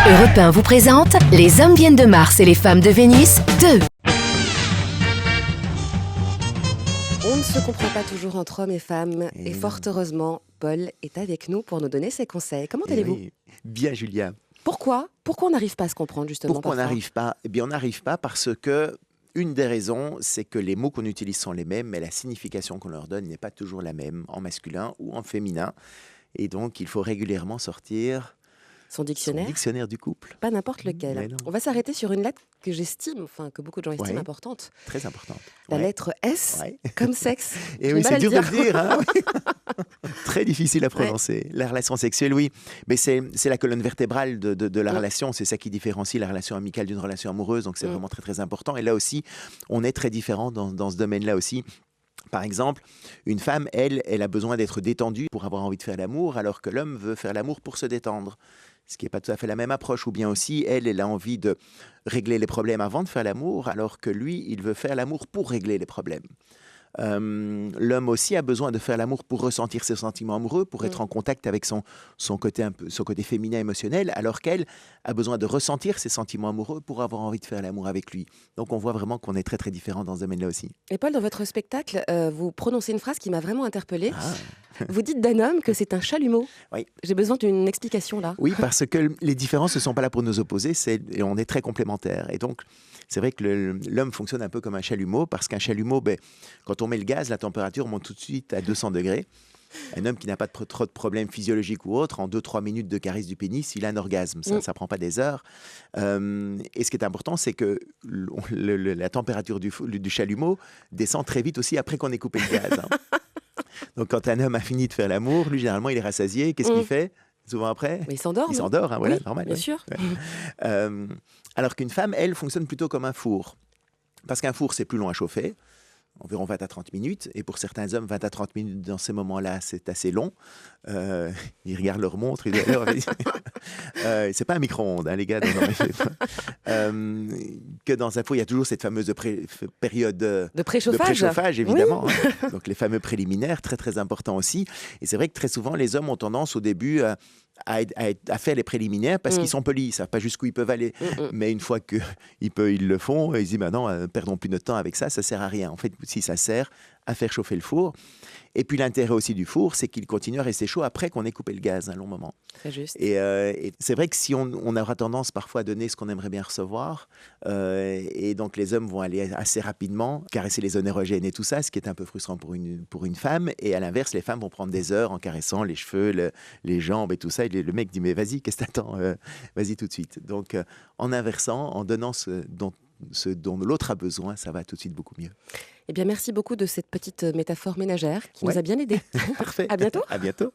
Europe 1 vous présente Les hommes viennent de Mars et les femmes de Vénus 2. On ne se comprend pas toujours entre hommes et femmes et fort heureusement, Paul est avec nous pour nous donner ses conseils. Comment allez-vous ? Oui. Bien, Julia. Pourquoi on n'arrive pas à se comprendre justement Pourquoi on parfois n'arrive pas ? Eh bien, on n'arrive pas parce que une des raisons, c'est que les mots qu'on utilise sont les mêmes, mais la signification qu'on leur donne n'est pas toujours la même en masculin ou en féminin. Et donc, il faut régulièrement sortir Son dictionnaire, son dictionnaire du couple. pas n'importe lequel. Mais non. On va s'arrêter sur une lettre que j'estime, que beaucoup de gens estiment Ouais. importante. Très importante. La Ouais. lettre S, Ouais. comme sexe. Et J'ai oui, mal à c'est le dur de dire. le dire. Hein, oui. Très difficile à prononcer. La relation sexuelle, oui. Mais c'est la colonne vertébrale de la relation. C'est ça qui différencie la relation amicale d'une relation amoureuse. Donc, c'est vraiment très, très important. Et là aussi, on est très différents dans ce domaine-là aussi. Par exemple, une femme, elle a besoin d'être détendue pour avoir envie de faire l'amour, alors que l'homme veut faire l'amour pour se détendre. Ce qui n'est pas tout à fait la même approche. Ou bien aussi, elle a envie de régler les problèmes avant de faire l'amour, alors que lui, il veut faire l'amour pour régler les problèmes. L'homme aussi a besoin de faire l'amour pour ressentir ses sentiments amoureux, pour être en contact avec son côté féminin émotionnel, alors qu'elle a besoin de ressentir ses sentiments amoureux pour avoir envie de faire l'amour avec lui. Donc on voit vraiment qu'on est très très différents dans ce domaine-là aussi. Et Paul, dans votre spectacle, vous prononcez une phrase qui m'a vraiment interpellée. Ah. Vous dites d'un homme que c'est un chalumeau. Oui. J'ai besoin d'une explication là. Oui, parce que les différences ne sont pas là pour nous opposer, et on est très complémentaires. Et donc, c'est vrai que l'homme fonctionne un peu comme un chalumeau, parce qu'un chalumeau, quand on met le gaz, la température monte tout de suite à 200 degrés. Un homme qui n'a pas trop de problèmes physiologiques ou autres, en 2-3 minutes de caresse du pénis, il a un orgasme. Ça ne prend pas des heures. Et ce qui est important, c'est que la température du chalumeau descend très vite aussi après qu'on ait coupé le gaz. Hein. Donc, quand un homme a fini de faire l'amour, lui, généralement, il est rassasié. Qu'est-ce qu'il fait souvent après? Mais il s'endort, Il non ? s'endort, hein, voilà, Oui, normal. bien ouais. sûr. Ouais. Alors qu'une femme, elle, fonctionne plutôt comme un four. Parce qu'un four, c'est plus long à chauffer, environ 20 à 30 minutes. Et pour certains hommes, 20 à 30 minutes dans ces moments-là, c'est assez long. Ils regardent leur montre, ils disent c'est pas un micro-ondes, hein, les gars. Non, que dans un four, il y a toujours cette fameuse période De préchauffage. évidemment. Hein. Donc les fameux préliminaires, très très importants aussi. Et c'est vrai que très souvent, les hommes ont tendance au début à faire les préliminaires parce qu'ils sont polis, ils ne savent pas jusqu'où ils peuvent aller. Mais une fois qu'ils le font, ils disent non, perdons plus notre temps avec ça, ça ne sert à rien. En fait, si ça sert à faire chauffer le four. Et puis l'intérêt aussi du four, c'est qu'il continue à rester chaud après qu'on ait coupé le gaz un long moment. Très juste. Et c'est vrai que si on aura tendance parfois à donner ce qu'on aimerait bien recevoir, et donc les hommes vont aller assez rapidement caresser les zones érogènes et tout ça, ce qui est un peu frustrant pour une femme. Et à l'inverse, les femmes vont prendre des heures en caressant les cheveux, les jambes et tout ça. Et le mec dit mais vas-y, qu'est-ce que t'attends vas-y tout de suite. Donc en inversant, en donnant ce dont l'autre a besoin, ça va tout de suite beaucoup mieux. Eh bien, merci beaucoup de cette petite métaphore ménagère qui nous a bien aidés. Parfait. À bientôt. À bientôt.